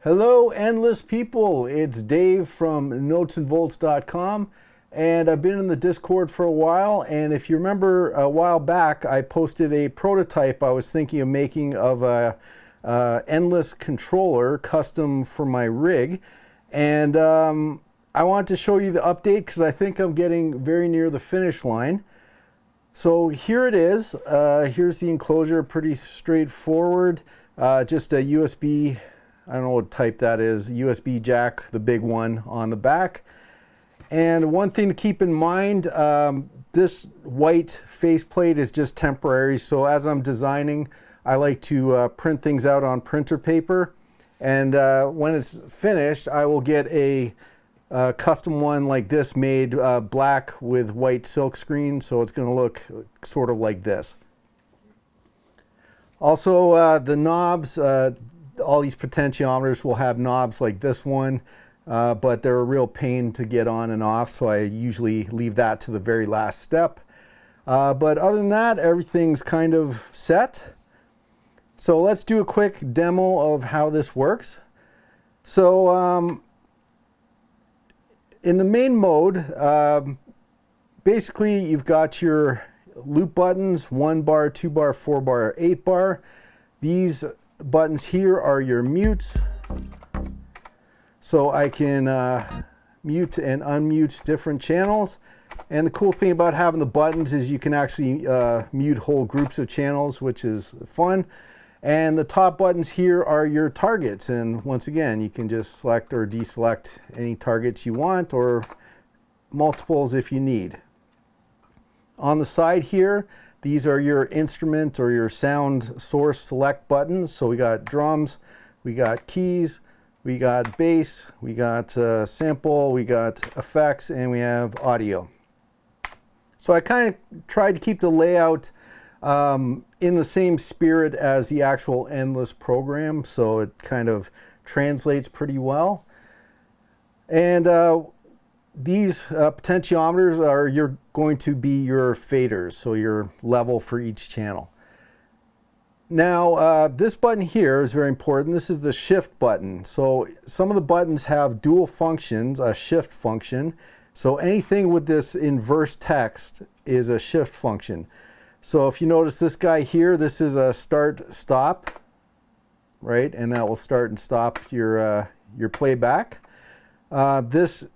Hello, endless people. It's Dave from notesandvolts.com, and I've been in the Discord for a while. And if you remember, a while back, I posted a prototype I was thinking of making of a endless controller custom for my rig, and I wanted to show you the update because I think I'm getting very near the finish line. So here it is. Here's the enclosure, pretty straightforward. Just a USB. I don't know what type that is, USB jack, the big one on the back. And one thing to keep in mind, this white faceplate is just temporary. So as I'm designing, I like to print things out on printer paper. And when it's finished, I will get a custom one like this made black with white silk screen. So it's going to look sort of like this. Also, the knobs, all these potentiometers will have knobs like this one, but they're a real pain to get on and off, so I usually leave that to the very last step. But other than that, everything's kind of set. So let's do a quick demo of how this works. So in the main mode, basically you've got your loop buttons, 1 bar, 2 bar, 4 bar, 8 bar. These buttons here are your mutes, so I can mute and unmute different channels. And the cool thing about having the buttons is you can actually mute whole groups of channels, which is fun. And the top buttons here are your targets, and once again you can just select or deselect any targets you want, or multiples if you need. On the side here, these are your instrument or your sound source select buttons. So we got drums, we got keys, we got bass, we got sample, we got effects, and we have audio. So I kind of tried to keep the layout in the same spirit as the actual Endless program, so it kind of translates pretty well. And these potentiometers are going to be your faders, so your level for each channel. Now, this button here is very important. This is the shift button. So some of the buttons have dual functions, a shift function. So anything with this inverse text is a shift function. So if you notice this guy here, this is a start stop, right? And that will start and stop your playback. This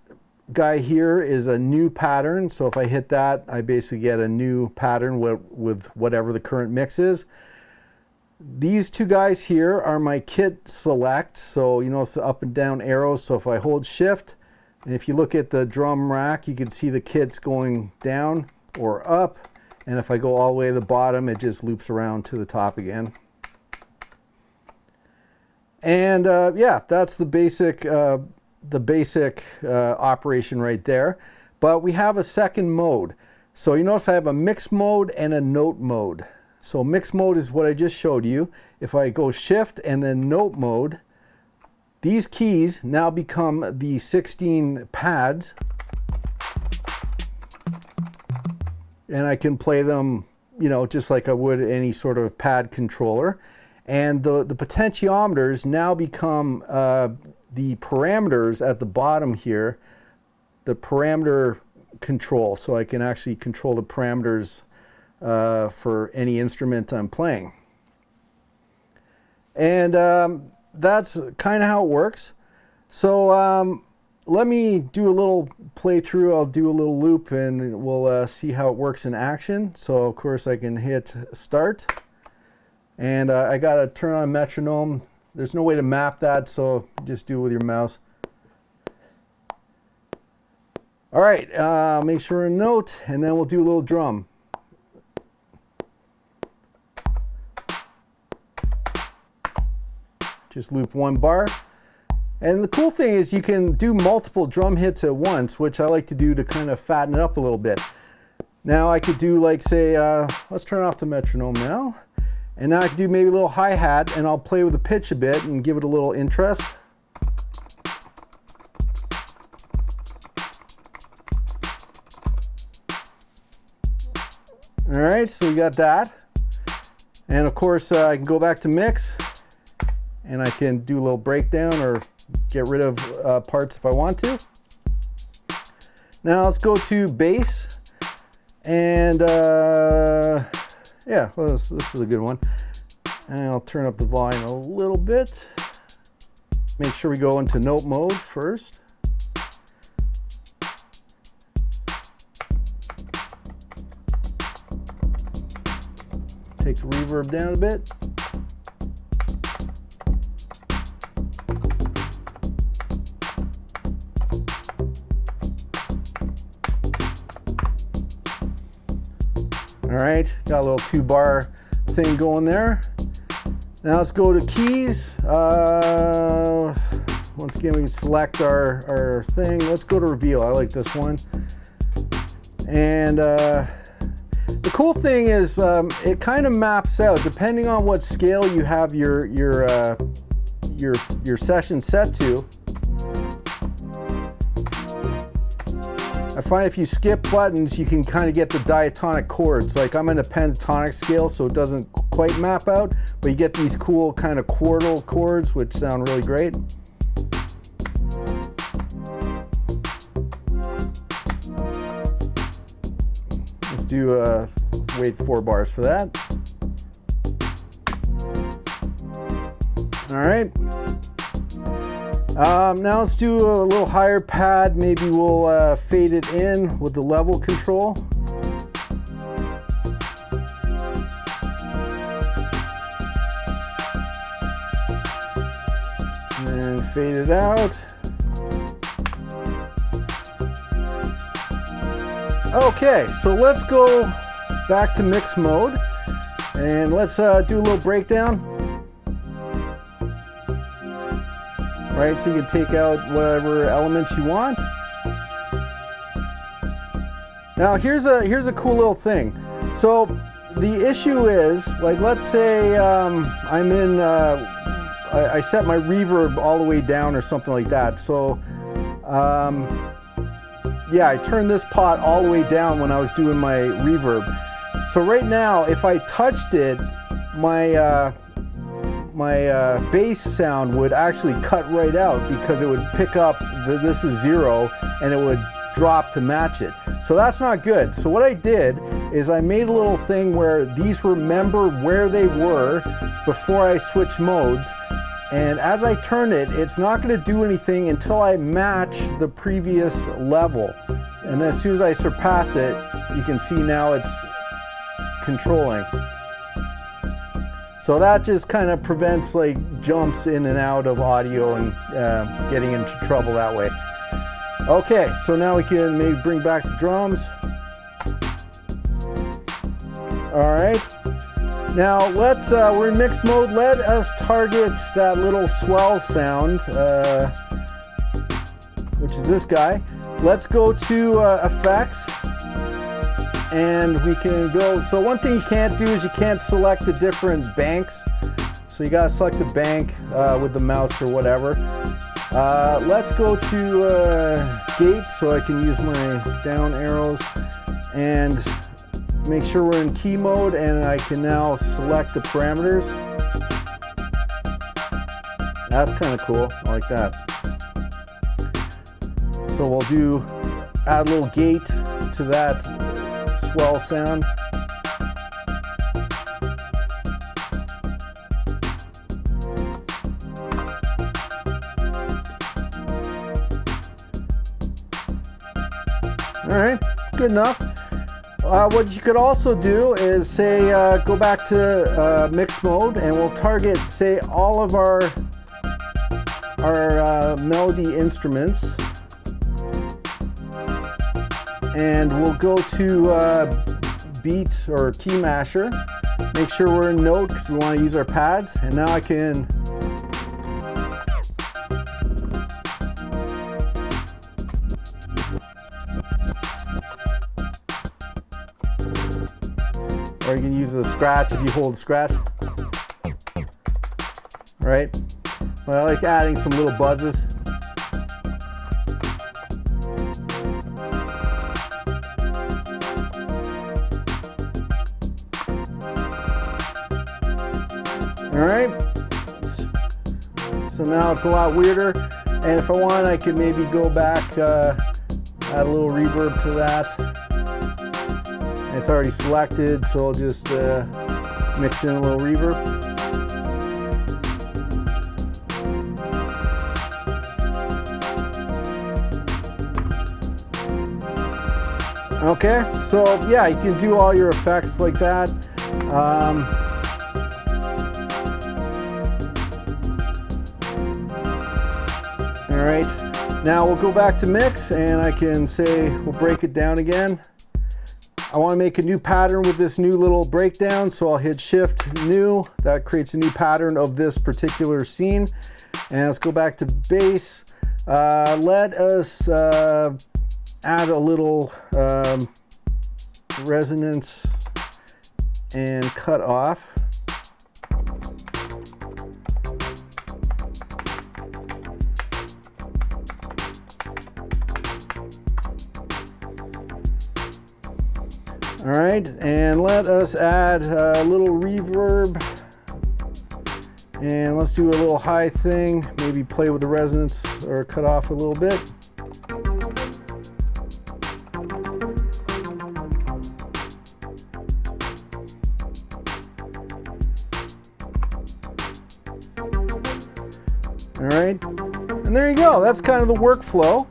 guy here is a new pattern, so if I hit that, I basically get a new pattern with whatever the current mix is. These two guys here are my kit select, so you know it's the up and down arrows. So if I hold shift, and if you look at the drum rack, you can see the kits going down or up, and if I go all the way to the bottom, it just loops around to the top again. And yeah, that's the basic operation right there. But we have a second mode. So you notice I have a mix mode and a note mode. So mix mode is what I just showed you. If I go shift and then note mode, these keys now become the 16 pads, and I can play them, you know, just like I would any sort of pad controller. And the potentiometers now become the parameters at the bottom here, the parameter control, so I can actually control the parameters for any instrument I'm playing. And that's kind of how it works. So let me do a little playthrough. I'll do a little loop and we'll see how it works in action. So of course I can hit start, and I gotta turn on metronome. There's no way to map that, so just do it with your mouse. All right, make sure a note, and then we'll do a little drum. Just loop 1 bar. And the cool thing is you can do multiple drum hits at once, which I like to do to kind of fatten it up a little bit. Now I could do, like, say, let's turn off the metronome now. And now I can do maybe a little hi-hat, and I'll play with the pitch a bit and give it a little interest. All right, so we got that. And of course, I can go back to mix, and I can do a little breakdown or get rid of parts if I want to. Now let's go to bass, and yeah, this is a good one. And I'll turn up the volume a little bit. Make sure we go into note mode first. Take the reverb down a bit. All right, got a little 2-bar thing going there. Now let's go to keys. Once again, we can select our thing. Let's go to reveal. I like this one. And the cool thing is it kind of maps out, depending on what scale you have your session set to. I find if you skip buttons, you can kind of get the diatonic chords. Like I'm in a pentatonic scale, so it doesn't quite map out, but you get these cool kind of quartal chords, which sound really great. Let's do wait 4 bars for that. All right. Now let's do a little higher pad. Maybe we'll fade it in with the level control. And fade it out. Okay, so let's go back to mix mode and let's do a little breakdown. Right, so you can take out whatever elements you want. Now here's a cool little thing. So the issue is, like, let's say I'm in, I set my reverb all the way down or something like that. So yeah, I turned this pot all the way down when I was doing my reverb. So right now, if I touched it, my bass sound would actually cut right out because it would pick up this is 0 and it would drop to match it. So that's not good. So what I did is I made a little thing where these remember where they were before I switch modes, and as I turn it, it's not going to do anything until I match the previous level, and then as soon as I surpass it, you can see now it's controlling. So that just kind of prevents like jumps in and out of audio and getting into trouble that way. Okay, so now we can maybe bring back the drums. All right, now let's, we're in mixed mode. Let us target that little swell sound, which is this guy. Let's go to effects. And we can go, so one thing you can't do is you can't select the different banks. So you gotta select the bank with the mouse or whatever. Let's go to gates so I can use my down arrows and make sure we're in key mode, and I can now select the parameters. That's kind of cool, I like that. So we'll do, add a little gate to that swell sound. All right, good enough. What you could also do is say, go back to mix mode, and we'll target, say, all of our melody instruments. And we'll go to beat or key masher. Make sure we're in note because we want to use our pads. And now I can or you can use the scratch if you hold the scratch. Right? But I like adding some little buzzes. All right, So now it's a lot weirder. And if I want, I could maybe go back, add a little reverb to that. It's already selected, so I'll just mix in a little reverb. Okay, so yeah, you can do all your effects like that. All right, now we'll go back to mix and I can say, we'll break it down again. I want to make a new pattern with this new little breakdown, so I'll hit Shift New. That creates a new pattern of this particular scene. And let's go back to bass. Let us add a little resonance and cut off. All right, and let us add a little reverb. And let's do a little high thing, maybe play with the resonance or cut off a little bit. All right, and there you go. That's kind of the workflow.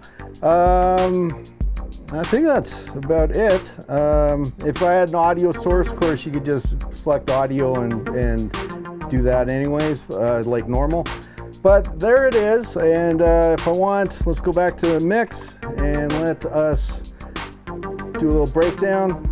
I think that's about it. If I had an audio source, of course, you could just select audio and do that anyways, like normal. But there it is, and if I want, let's go back to the mix and let us do a little breakdown.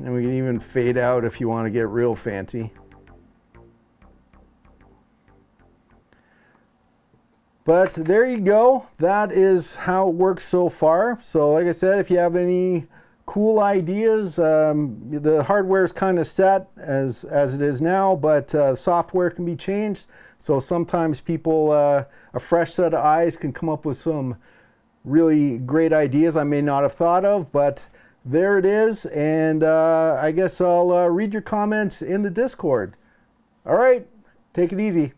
And we can even fade out if you want to get real fancy. But there you go. That is how it works so far. So like I said, if you have any cool ideas, the hardware is kind of set as it is now, but software can be changed. So sometimes people, a fresh set of eyes can come up with some really great ideas I may not have thought of, but there it is. And I guess I'll read your comments in the Discord. All right, take it easy.